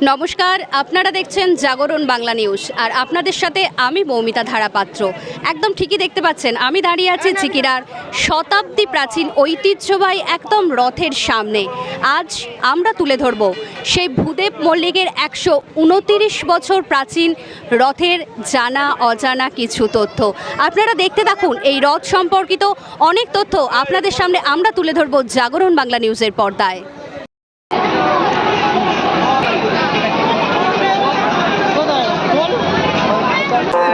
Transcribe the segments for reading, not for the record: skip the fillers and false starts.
নমস্কার, আপনারা দেখছেন জাগরণ বাংলা নিউজ আর আপনাদের সাথে আমি মৌমিতা ধারাপাত্র। একদম ঠিকই দেখতে পাচ্ছেন, আমি দাঁড়িয়ে আছি ঝিকিরার শতাব্দী প্রাচীন ঐতিহ্যবাহী একদম রথের সামনে। আজ আমরা তুলে ধরব সেই ভূদেব মল্লিকের 129 বছর প্রাচীন রথের জানা অজানা কিছু তথ্য। আপনারা দেখতে থাকুন, এই রথ সম্পর্কিত অনেক তথ্য আপনাদের সামনে আমরা তুলে ধরব জাগরণ বাংলা নিউজের পর্দায়।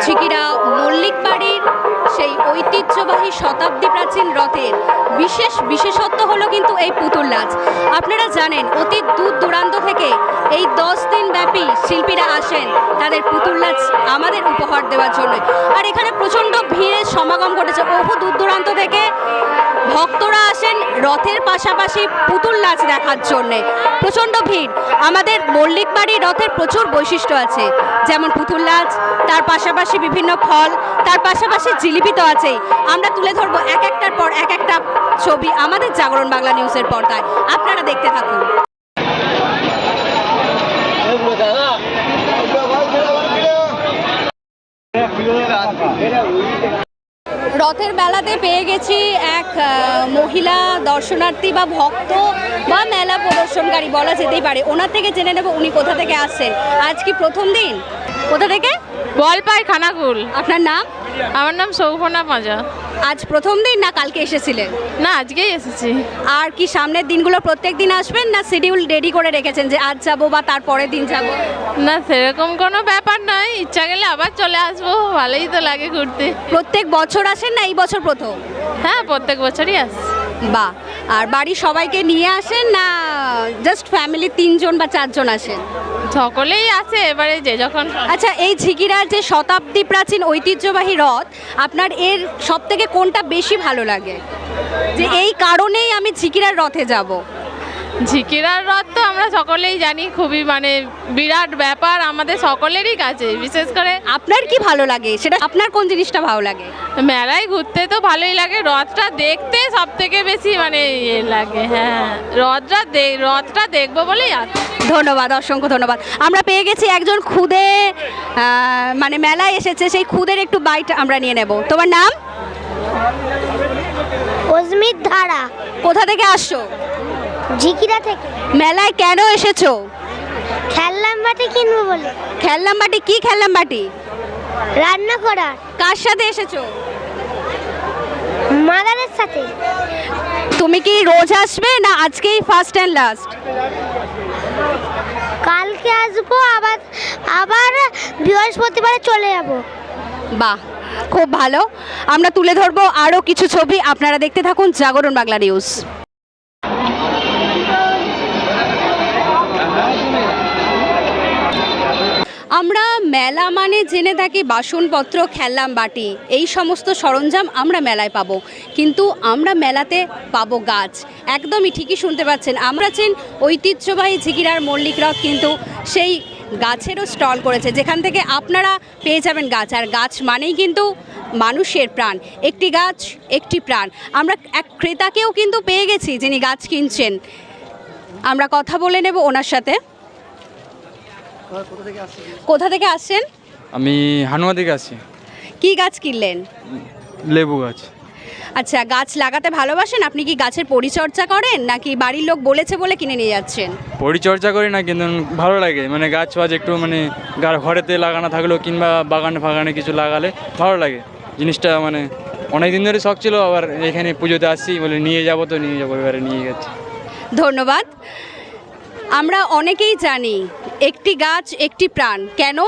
ঝিকিরা মল্লিক বাড়ির সেই ঐতিহ্যবাহী শতাব্দী প্রাচীন রথের বিশেষত্ব হলো কিন্তু এই পুতুল নাচ। আপনারা জানেন অতি দূর দূরান্ত থেকে এই 10 দিন ব্যাপী শিল্পীরা আসেন তাদের পুতুল নাচ আমাদের উপহার দেওয়ার জন্য। আর এখানে প্রচণ্ড ভিড়ের সমাগম ঘটেছে, বহু দূর দূরান্ত থেকে ভক্তরা আসেন রথের পাশাপাশি পুতুল নাচ দেখার জন্যে। প্রচণ্ড ভিড়। আমাদের মল্লিক বাড়ির রথের প্রচুর বৈশিষ্ট্য আছে, যেমন পুতুল নাচ, তার পাশাপাশি বিভিন্ন ফল, তার পাশাপাশি জিলিপি তো আছেই। আমরা তুলে ধরবো এক একটার পর এক একটা ছবি আমাদের জাগরণ বাংলা নিউজের পর্দায়। আপনারা দেখতে থাকুন। রথের মেলাতে পেয়ে গেছি এক মহিলা দর্শনার্থী বা ভক্ত বা মেলা প্রদর্শনকারী বলা যেতেই পারে। ওনার থেকে জেনে নেব উনি কোথা থেকে আসছেন। আজ কি প্রথম দিন? কোথা থেকে? বলপাই খানাকুল। আপনার নাম? আমার নাম সৌফনা পাঁজা। আজ প্রথম দিন না কালকে এসেছিলেন? না, আজকেই এসেছি। আর কি সামনের দিনগুলো প্রত্যেক দিন আসবেন না শিডিউল রেডি করে রেখেছেন যে আজ যাব বা তার পরের দিন যাব? না, সেরকম কোনো ব্যাপার নয়, ইচ্ছা গেলে আবার চলে আসবো, ভালোই তো লাগে ঘুরতে। প্রত্যেক বছর আসেন না এই বছর প্রথম? হ্যাঁ, প্রত্যেক বছরই আসি। বাহ। আর বাড়ির সবাইকে নিয়ে আসেন না জাস্ট ফ্যামিলি 3 জন বা 4 জন আসেন? সকলেই আসে, এবারে যে যখন। আচ্ছা, এই ঝিকিরার যে শতাব্দী প্রাচীন ঐতিহ্যবাহী রথ, আপনার এর সব থেকে কোনটা বেশি ভালো লাগে যে এই কারণেই আমি ঝিকিরার রথে যাব? ঝিকিরার রথ তো আমরা সকলেই জানি, খুবই মানে বিরাট ব্যাপার আমাদের সকলেরই কাছে। বিশেষ করে আপনার কি ভালো লাগে, সেটা আপনার কোন জিনিসটা ভালো লাগে? মেলায় ঘুরতে তো ভালোই লাগে, রথটা দেখতে সব থেকে বেশি মানে ইয়ে লাগে। হ্যাঁ, রথটা দেখবো বলেই আছে। ধন্যবাদ, অসংখ্য ধন্যবাদ। আমরা পেয়ে গেছি একজন খুদে মানে মেলায় এসেছে, সেই খুদের একটু বাইট আমরা নিয়ে নেব। তোমার নাম? অস্মিত ধারা। কোথা থেকে আসছো? ঝিকিরা থেকে। মেলায় কেন এসেছো? খেললাম বাটি কিনবো বলে। খেললাম বাটি? কি খেললাম বাটি? রান্না করার। কার সাথে এসেছো? মাদারের সাথে। তুমি কি রোজ আসবে না আজকেই ফার্স্ট অ্যান্ড লাস্ট? কালকে আসবো, আবার বৃহস্পতিবারে চলে যাব। বাহ, খুব ভালো। আমরা তুলে ধরবো আরও কিছু ছবি, আপনারা দেখতে থাকুন জাগরণ বাংলা নিউজ। আমরা মেলা মানে জেনে থাকি বাসনপত্র, খেললাম বাটি, এই সমস্ত সরঞ্জাম আমরা মেলায় পাবো, কিন্তু আমরা মেলাতে পাবো গাছ। একদমই ঠিকই শুনতে পাচ্ছেন, আমরা ঐতিহ্যবাহী ঝিকিরার মল্লিক রথ কিন্তু সেই গাছেরও স্টল করেছে, যেখান থেকে আপনারা পেয়ে যাবেন গাছ। আর গাছ মানেই কিন্তু মানুষের প্রাণ। একটি গাছ একটি প্রাণ। আমরা এক ক্রেতাকেও কিন্তু পেয়ে গেছি যিনি গাছ কিনছেন। আমরা কথা বলে নেব ওনার সাথে। কোথা থেকে আসছেন? আমি হানুয়া থেকে আসছি। কি গাছ কিনলেন? লেবু গাছ। আচ্ছা, গাছ লাগাতে ভালোবাসেন? আপনি কি গাছের পরিচর্যা করেন নাকি বাড়ির লোক বলেছে বলে কিনে নিয়ে যাচ্ছেন? পরিচর্যা করি না, কিন্তু ভালো লাগে, মানে গাছ ফাছ একটু মানে ঘরেতে লাগানো থাকলেও কিংবা বাগানে কিছু লাগালে ভালো লাগে জিনিসটা। মানে অনেক দিন ধরে শখ ছিল, আবার এখানে পুজোতে আসছি বলে নিয়ে যাবো, এবারে নিয়ে গেছি। ধন্যবাদ। আমরা অনেকেই জানি একটি গাছ একটি প্রাণ। কেন?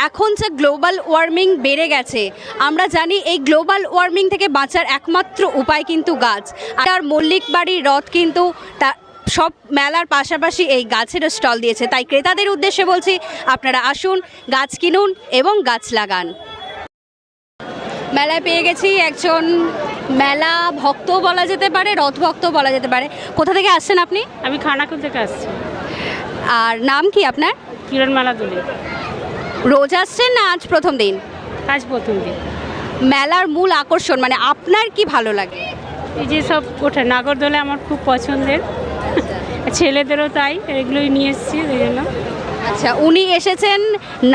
এখন যে গ্লোবাল ওয়ার্মিং বেড়ে গেছে, আমরা জানি এই গ্লোবাল ওয়ার্মিং থেকে বাঁচার একমাত্র উপায় কিন্তু গাছ। আর মল্লিক বাড়ির রথ কিন্তু তা সব মেলার পাশাপাশি এই গাছেরও স্টল দিয়েছে। তাই ক্রেতাদের উদ্দেশ্যে বলছি, আপনারা আসুন, গাছ কিনুন এবং গাছ লাগান। মেলায় পেয়ে গেছি একজন মেলা ভক্ত বলা যেতে পারে, রথ ভক্ত বলা যেতে পারে। কোথা থেকে আসছেন আপনি? আমি খানাকুল থেকে আসছি। আর নাম কি আপনার? কিরণমালা দুলি। রোজ আসছেন না আজ প্রথম দিন? আজ প্রথম দিন। মেলার মূল আকর্ষণ মানে আপনার কি ভালো লাগে? এই যে সব ওঠে নাগরদোলা আমার খুব পছন্দের, ছেলেদেরও তাই, এগুলোই নিয়ে এসেছি ওই জন্য। আচ্ছা, উনি এসেছেন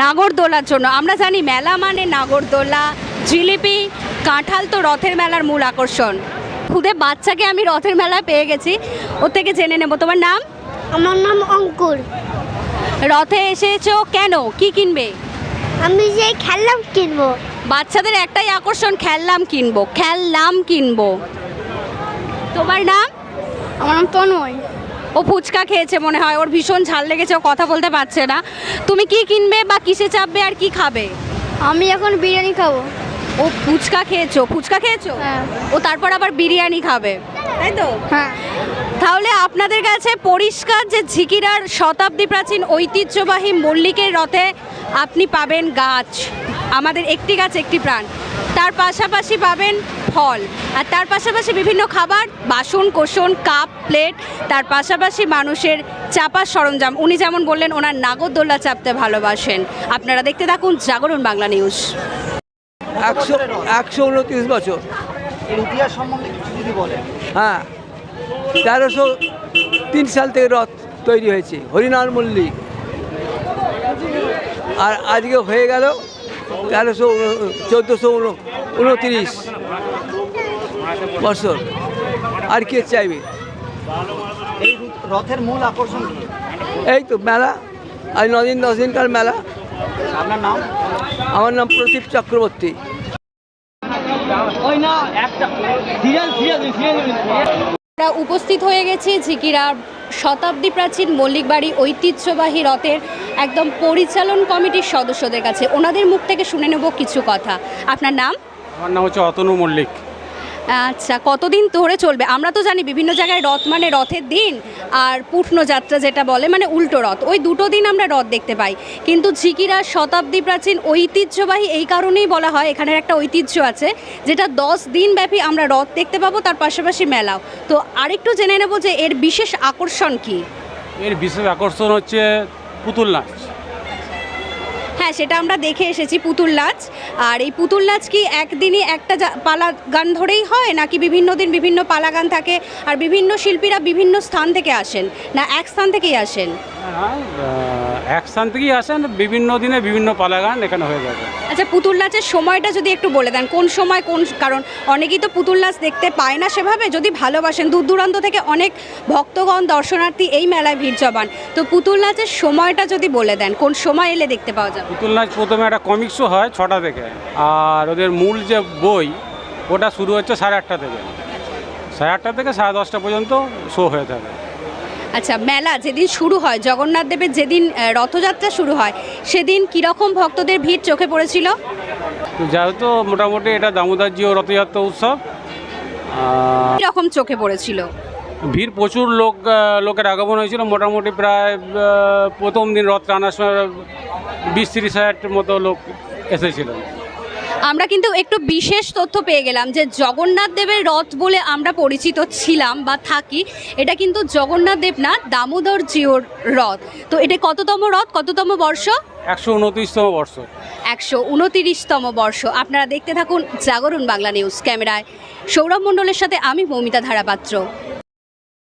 নাগরদোলার জন্য। আমরা জানি মেলা মানে নাগরদোলা, জিলিপি, কাঁঠাল তো রথের মেলার মূল আকর্ষণ। খুদে বাচ্চাকে আমি রথের মেলায় পেয়ে গেছি, ওর থেকে জেনে নেব তোমার নাম। আমার নাম অঙ্কুর। রথে এসেছো কেন, কি কিনবে? আমি যে খেললাম কিনবো। বাচ্চাদের একটাই আকর্ষণ, খেললাম কিনবো, খেললাম কিনবো। তোমার নাম? আমার নাম তন্ময়। ও ফুচকা খেয়েছে মনে হয়, ওর ভীষণ ঝাল লেগেছে, ও কথা বলতে পারছে না। তুমি কি কিনবে বা কিসে চাপবে আর কি খাবে? আমি এখন বিরিয়ানি খাবো। ও ফুচকা খেয়েছো, ফুচকা খেয়েছো? হ্যাঁ। ও তারপর আবার বিরিয়ানি খাবে, তাই তো? হ্যাঁ। তাহলে আপনাদের কাছে পরিষ্কার যে ঝিকিরার শতাব্দী প্রাচীন ঐতিহ্যবাহী মল্লিকের রথে আপনি পাবেন গাছ, আমাদের একটি গাছ একটি প্রাণ, তার পাশাপাশি পাবেন ফল, আর তার পাশাপাশি বিভিন্ন খাবার, বাসন কোসন, কাপ প্লেট, তার পাশাপাশি মানুষের চাপার সরঞ্জাম। উনি যেমন বললেন ওনার নাগরদোল্লা চাপতে ভালোবাসেন। আপনারা দেখতে থাকুন জাগরণ বাংলা নিউজ। 129 বছর। এর ইতিহাস সম্বন্ধে কিছু যদি বলেন। হ্যাঁ, 1303 সাল থেকে রথ তৈরি হয়েছে, হরিনারায়ণ মল্লিক। আর আজকে হয়ে গেল 1429 বছর। আর কে চাইবে? এই রথের মূল আকর্ষণ কি? এই তো মেলা, আজ 9 দিন 10 দিনকার মেলা। আপনার নাম? আমার নাম প্রদীপ চক্রবর্তী। আমরা উপস্থিত হয়ে গেছি ঝিকিরার শতাব্দী প্রাচীন মল্লিক বাড়ি ঐতিহ্যবাহী রথের একদম পরিচালন কমিটির সদস্যদের কাছে। ওনাদের মুখ থেকে শুনে নেব কিছু কথা। আপনার নাম? আমার নাম হচ্ছে অতনু মল্লিক। আচ্ছা, কতদিন ধরে চলবে? আমরা তো জানি বিভিন্ন জায়গায় রথ মানে রথের দিন আর পূর্ণ যাত্রা যেটা বলে মানে উল্টো রথ, ওই দুটো দিন আমরা রথ দেখতে পাই। কিন্তু ঝিকিরার শতাব্দী প্রাচীন ঐতিহ্যবাহী এই কারণেই বলা হয়, এখানের একটা ঐতিহ্য আছে যেটা 10 দিন ব্যাপী আমরা রথ দেখতে পাবো, তার পাশাপাশি মেলাও। তো আরেকটু জেনে নেব যে এর বিশেষ আকর্ষণ কি? এর বিশেষ আকর্ষণ হচ্ছে পুতুল নাচ। হ্যাঁ, সেটা আমরা দেখে এসেছি, পুতুল নাচ। আর এই পুতুল নাচ কি একদিনই একটা পালা গান ধরেই হয়, নাকি বিভিন্ন দিন বিভিন্ন পালা গান থাকে আর বিভিন্ন শিল্পীরা বিভিন্ন স্থান থেকে আসেন, না এক স্থান থেকেই আসেন? এক স্থান থেকেই আসেন, বিভিন্ন দিনে বিভিন্ন পালাগান এখানে হয়ে যাবে। আচ্ছা, পুতুল নাচের সময়টা যদি একটু বলে দেন, কোন সময় কোন, কারণ অনেকেই তো পুতুল নাচ দেখতে পায় না সেভাবে, যদি ভালোবাসেন দূর দূরান্ত থেকে অনেক ভক্তগণ দর্শনার্থী এই মেলায় ভিড় জমান, তো পুতুল নাচের সময়টা যদি বলে দেন কোন সময় এলে দেখতে পাওয়া যাবে? পুতুল নাচ প্রথমে একটা কমিক শো হয় 6টা থেকে, আর ওদের মূল যে বই ওটা শুরু হচ্ছে 8:30 থেকে, 8:30 থেকে 10:30 পর্যন্ত শো হয়ে থাকে। আচ্ছা, মেলা যেদিন শুরু হয়, জগন্নাথ দেবের যেদিন রথযাত্রা শুরু হয়, সেদিন কীরকম ভক্তদের ভিড় চোখে পড়েছিল? তো যেহেতু মোটামুটি এটা দামোদরজি ও রথযাত্রা উৎসব, কীরকম চোখে পড়েছিল? ভিড় প্রচুর লোকের আগমন হয়েছিল। মোটামুটি প্রায় প্রথম দিন রথ টানার সময় 20-30 হাজার মতো লোক এসেছিলেন। আমরা কিন্তু একটু বিশেষ তথ্য পেয়ে গেলাম যে জগন্নাথ দেবের রথ বলে আমরা পরিচিত ছিলাম বা থাকি, এটা কিন্তু জগন্নাথ দেব না, দামোদর জিওর রথ। তো এটা কততম রথ, কততম বর্ষ? 129তম বর্ষ। 129তম বর্ষ। আপনারা দেখতে থাকুন জাগরণ বাংলা নিউজ। ক্যামেরায় সৌরভ মণ্ডলের সাথে আমি মৌমিতা ধারাপাত্র।